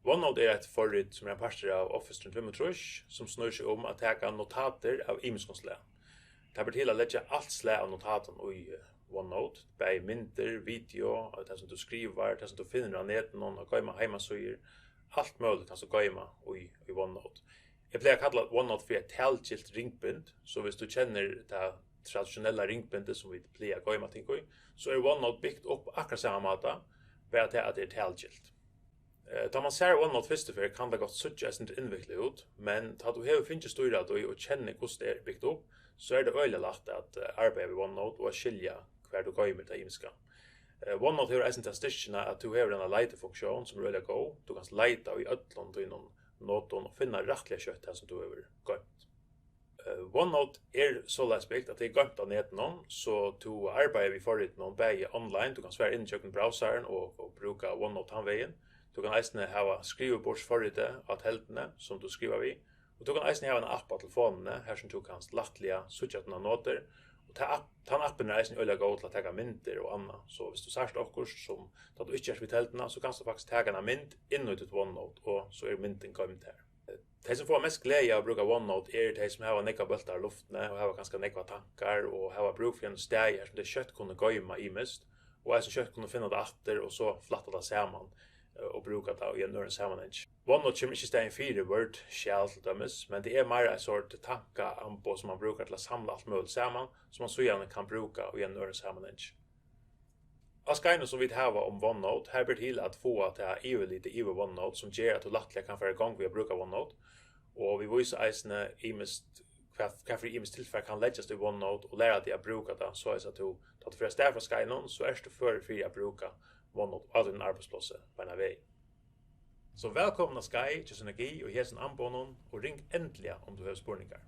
OneNote er et forrit som er en parster av Office 365 som snur seg om at ta notater av imenskonslega. Det blir til å legge alt slag av notaten i OneNote, bare mynter, video, det som du skriver, det som du finner av neten, og gøyma heimasøyer, alt mulig kan du gøyma i OneNote. Jeg pleier å kalle OneNote for et talgilt ringbind, så hvis du kjenner det traditionella ringbindet som vi pleier å gøyma ting i, så er OneNote byggt opp akkurat samme måte, bare til at det er talgilt. Da man ser OneNote første for kan det godt suttje sin innviklet ut, men da du har finnet styret og kjenner hvordan det er byggt opp, så er det øyelig lagt at arbeide med OneNote og skilja hver du går med det imenska. OneNote har eisen til styrkene at du har en leitefunksjon som er øyelig god. Du kan leite i ødlån til noen noten og finne rettelig kjøtt her som du har gømt. OneNote er så byggt at det er gømt av neten, så du arbeider vi forrige noen begge online. Du kan svære inn i kjøkken browseren og bruke OneNote handveien. Du kan eisne ha skrivebordsforrite av teltene som du skriver vi. Og du kan eisne ha en app av telefonene her som du kan lattlige suttjettene noter. Og den appen er eisne øyelig god til å ta mynter og annet. Så hvis du særst okkur som da du ikke er ved teltene, så kan du faktisk ta en mynt inn i ditt OneNote, og så er mynten gømt her. De som får mest glede av å bruke OneNote er de som har nekva bølter i luftene, og har ganske nekva tankar, og har bruk for en steg her som det kjøtt kunne gøyma i mist, og som kjøtt kunne finne det atter, og så flatta det sammen og bruka det i en nøren sammenheng. OneNote kommer ikke steg 4 Word shell til dømes, men det er mer en sort tankeambo som man brukar til å samle alt mulig sammen, som man så gjerne kan bruka i en nøren sammenheng. Alskyns som vi har om OneNote, her blir til at få til yvirlitið i OneNote, som gjør at du lattelig kan være i gang ved å bruke OneNote, og vi viser eisene hva for imest tilfell kan legges til OneNote og lære deg å bruke det, så er det at du tar til fra sted fra Skynon, så er det for å bruke OneNote av din arbeidsplass på en vei. Så velkommen til Sky, til synergi og hesen anbonen, og ring endelig om du har spørninger.